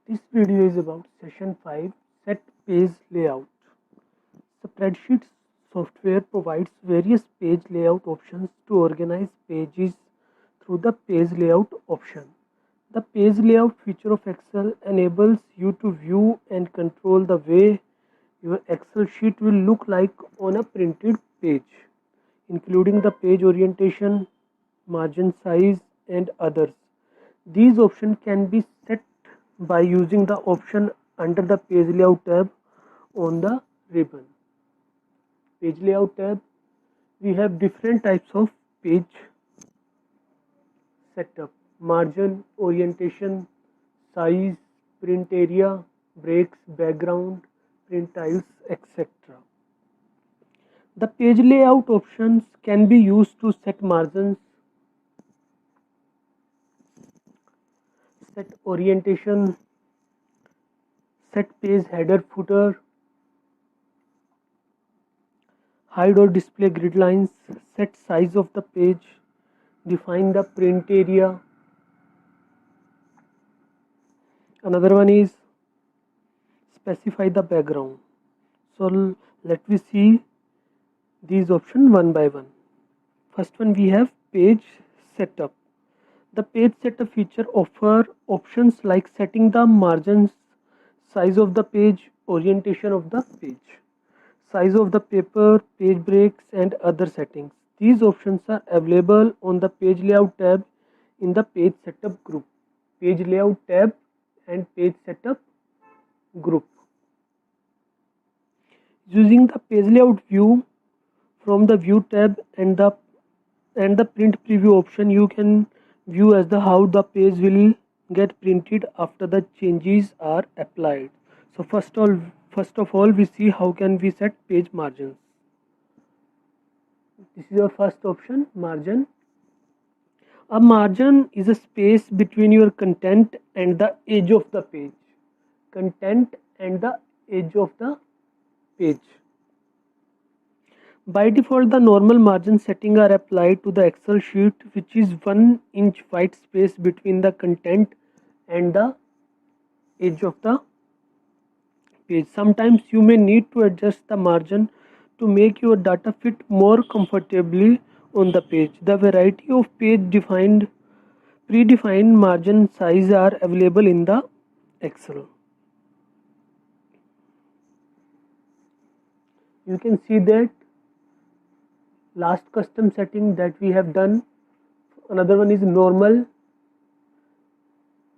This video is about session 5 Set Page Layout. Spreadsheet software provides various page layout options to organize pages through the page layout option. The page layout feature of Excel enables you to view and control the way your Excel sheet will look like on a printed page, including the page orientation, margin size, and others. These options can be set by using the option under the page layout tab on the ribbon. Page layout tab, we have different types of page setup: margin, orientation, size, print area, breaks, background, print tiles, etc. The page layout options can be used to set margins, set orientation, set page header footer, hide or display grid lines, set size of the page, define the print area. Another one is specify the background. So let me see these options one by one. First one, we have page setup. The page setup feature offer options like setting the margins, size of the page, orientation of the page, size of the paper, page breaks, and other settings. These options are available on the page layout tab in the page setup group. Page layout tab and page setup group. Using the page layout view from the view tab and the print preview option, you can view as the how the page will get printed after the changes are applied. So first of all we see how can we set page margins. This is your first option, margin. A margin is a space between your content and the edge of the page. Content and the edge of the page. By default, the normal margin setting are applied to the Excel sheet, which is 1 inch white space between the content and the edge of the page. Sometimes you may need to adjust the margin to make your data fit more comfortably on the page. The variety of predefined margin size are available in the Excel. You can see that last custom setting that we have done. Another one is normal,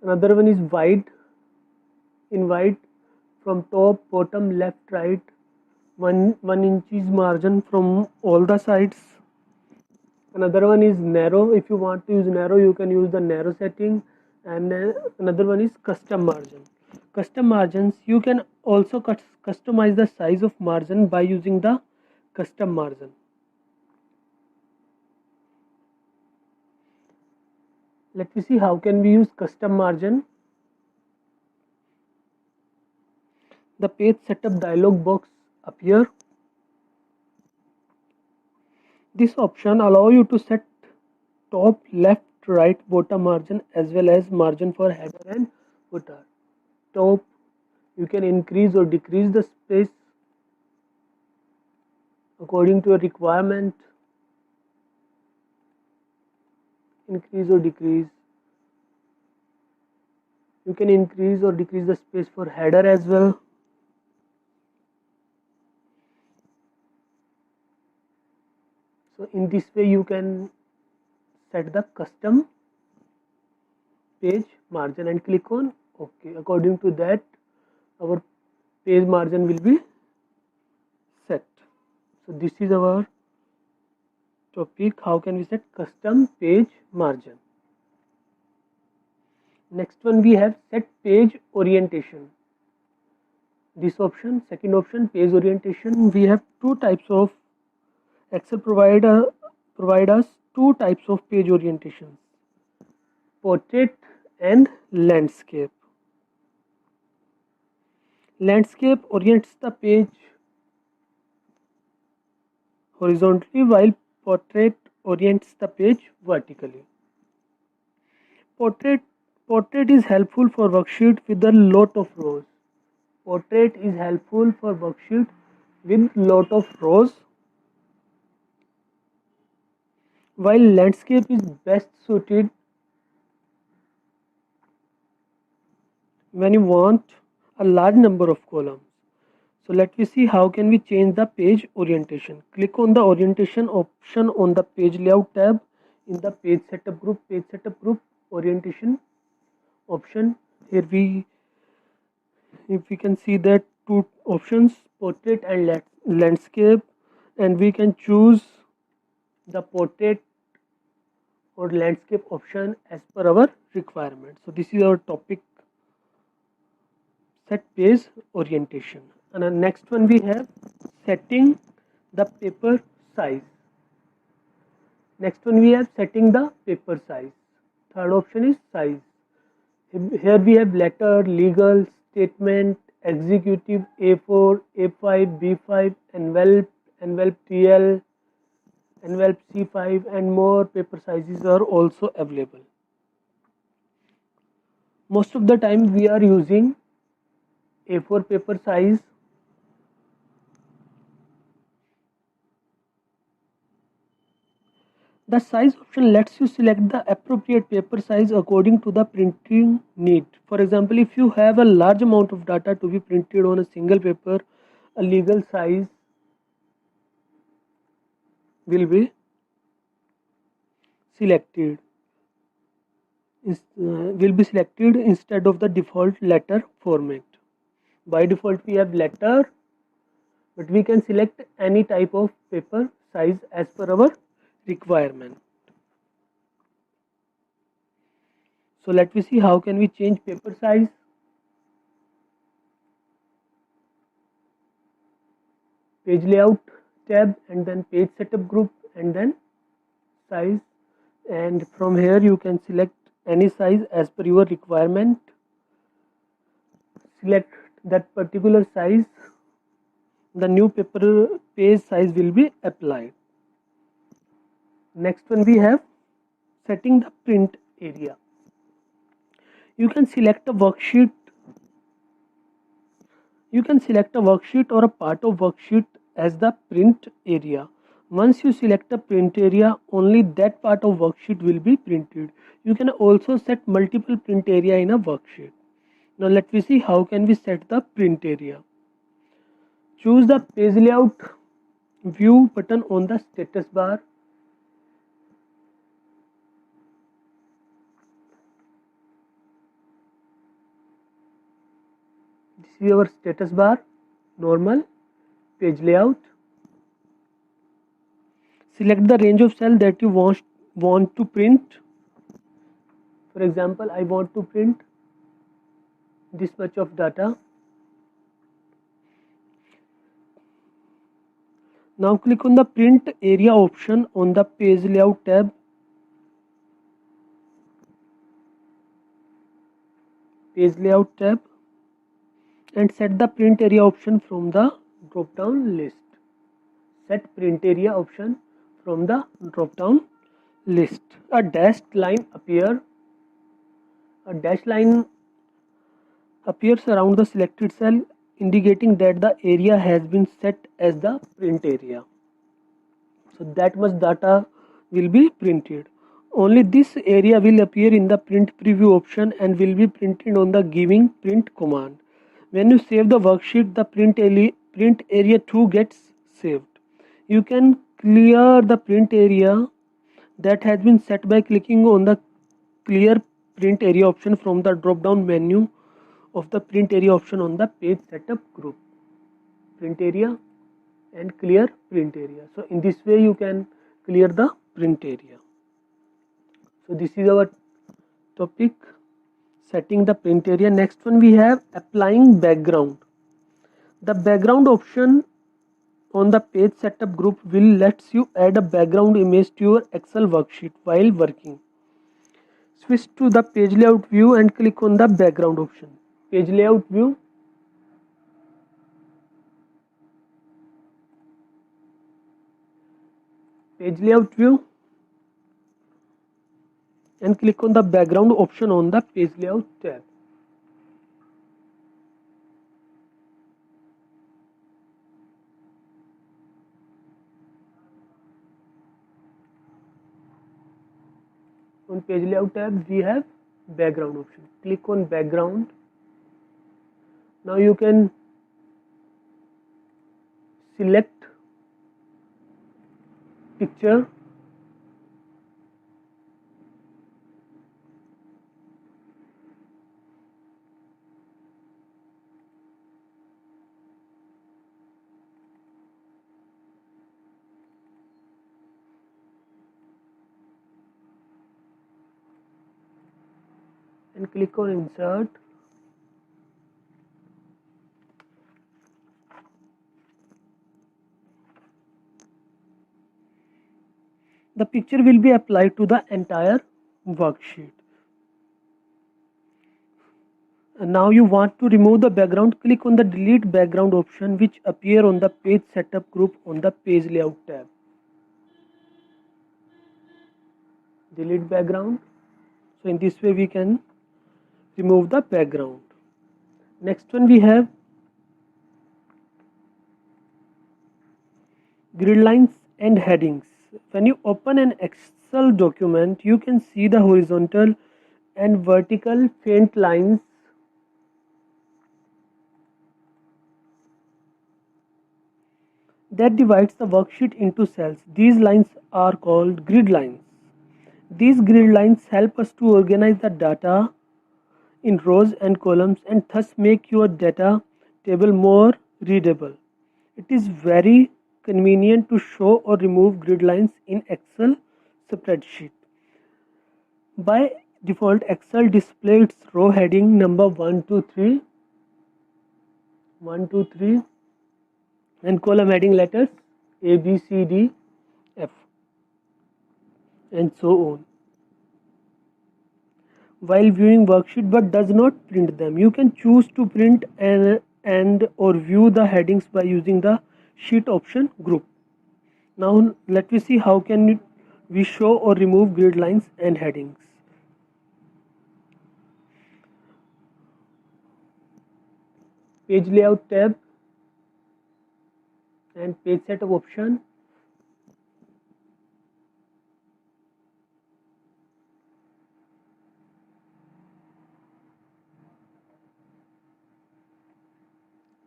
another one is wide, in wide, from top, bottom, left, right, 1 inches margin from all the sides. Another one is narrow. If you want to use narrow, you can use the narrow setting. And another one is custom margin. Custom margins, you can also customize the size of margin by using the custom margin. Let me see how can we use custom margin. The page setup dialog box appear. This option allows you to set top, left, right, bottom margin as well as margin for header and footer. Top, you can increase or decrease the space according to your requirement. Increase or decrease. You can increase or decrease the space for header as well. So in this way you can set the custom page margin and click on OK. According to that, our page margin will be set. So this is our topic, how can we set custom page margin. Next one, we have set page orientation. This option, second option, page orientation, we have two types of Excel provide us two types of page orientations: portrait and landscape. Landscape orients the page horizontally while portrait orients the page vertically. Portrait Portrait is helpful for worksheet with a lot of rows. Portrait is helpful for worksheet with lot of rows, while landscape is best suited when you want a large number of columns. So let me see how can we change the page orientation. Click on the orientation option on the page layout tab in the page setup group orientation option. Here if we can see that two options, portrait and landscape, and we can choose the portrait or landscape option as per our requirement. So this is our topic, set page orientation. And the next one we have setting the paper size. Next one we have setting the paper size. Third option is size. Here we have letter, legal, statement, executive, A4, A5, B5, envelope TL, envelope C5, and more paper sizes are also available. Most of the time we are using A4 paper size. The size option lets you select the appropriate paper size according to the printing need. For example, if you have a large amount of data to be printed on a single paper, a legal size will be selected. Instead of the default letter format. By default we have letter, but we can select any type of paper size as per our requirement. So let me see how can we change paper size. Page layout tab, and then page setup group, and then size, and from here you can select any size as per your requirement. Select that particular size, the new paper page size will be applied. Next one we have setting the print area. You can select a worksheet or a part of worksheet as the print area. Once you select a print area, only that part of worksheet will be printed. You can also set multiple print area in a worksheet. Now let me see how can we set the print area. Choose the page layout view button on the status bar. This is our status bar, normal, page layout. Select the range of cell that you want to print. For example, I want to print this much of data. Now click on the print area option on the page layout tab. And set the print area option from the drop down list. Set print area option from the drop down list. A dashed line appears around the selected cell, indicating that the area has been set as the print area. So that much data will be printed. Only this area will appear in the print preview option and will be printed on the giving print command. When you save the worksheet, the print area 2 gets saved. You can clear the print area that has been set by clicking on the clear print area option from the drop down menu of the print area option on the page setup group. Print area and clear print area. So in this way you can clear the print area. So this is our topic, setting the print area. Next one we have applying background. The background option on the page setup group will lets you add a background image to your Excel worksheet while working. Switch to the page layout view and click on the background option. Page layout view. Page layout view. and click on the background option on the page layout tab. On page layout tab we have background option. Click on background. Now you can select picture, and click on insert. The picture will be applied to the entire worksheet. And now you want to remove the background, click on the delete background option which appear on the page setup group on the page layout tab. Delete background. So in this way we can remove the background. Next one we have grid lines and headings. When you open an Excel document, you can see the horizontal and vertical faint lines that divides the worksheet into cells. These lines are called grid lines. These grid lines help us to organize the data in rows and columns and thus make your data table more readable. It is very convenient to show or remove grid lines in Excel spreadsheet. By default, Excel displays its row heading number 1, 2, 3, 1, 2, 3 and column heading letters A, B, C, D, F and so on. While viewing worksheet but does not print them, you can choose to print and or view the headings by using the sheet option group. Now let me see how can we show or remove grid lines and headings. Page layout tab and page setup option.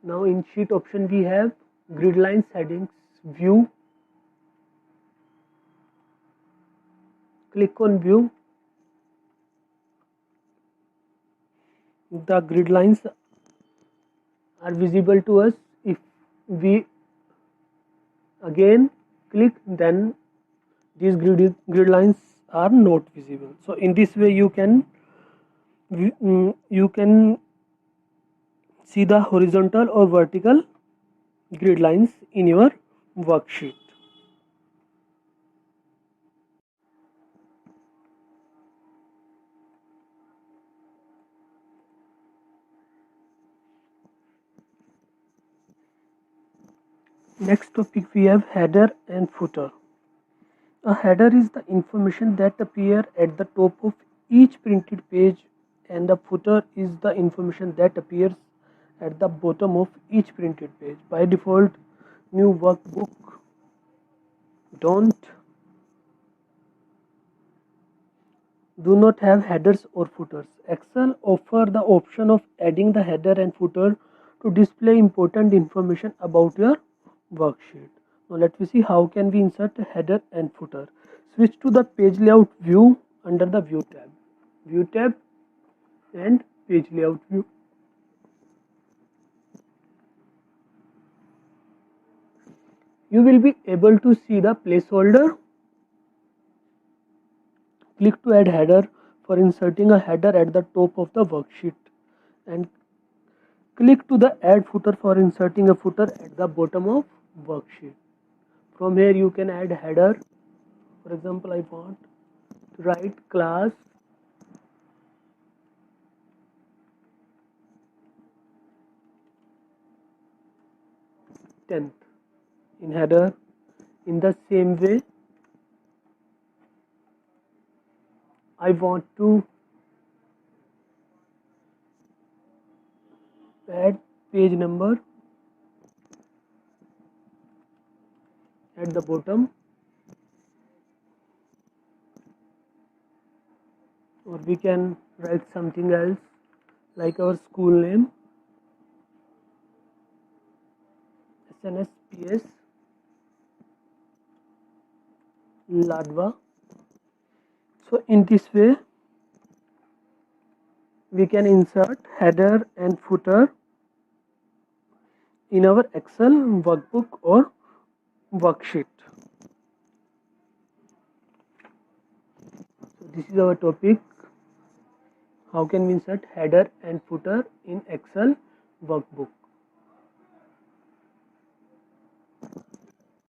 Now in sheet option we have grid lines, headings, view. Click on view. The grid lines are visible to us. If we again click, then these grid lines are not visible. So in this way you can see the horizontal or vertical grid lines in your worksheet. Next topic we have header and footer. A header is the information that appears at the top of each printed page, and a footer is the information that appears at the bottom of each printed page. By default, new workbook do not have headers or footers. Excel offers the option of adding the header and footer to display important information about your worksheet. Now let me see how can we insert a header and footer. Switch to the page layout view under the view tab. View tab and page layout view. You will be able to see the placeholder. Click to add header for inserting a header at the top of the worksheet, and click to the add footer for inserting a footer at the bottom of worksheet. From here you can add header. For example, I want to write class tenth in header. In the same way, I want to add page number at the bottom, or we can write something else like our school name, SNSPS Ladwa. So in this way we can insert header and footer in our Excel workbook or worksheet. So this is our topic: how can we insert header and footer in Excel workbook.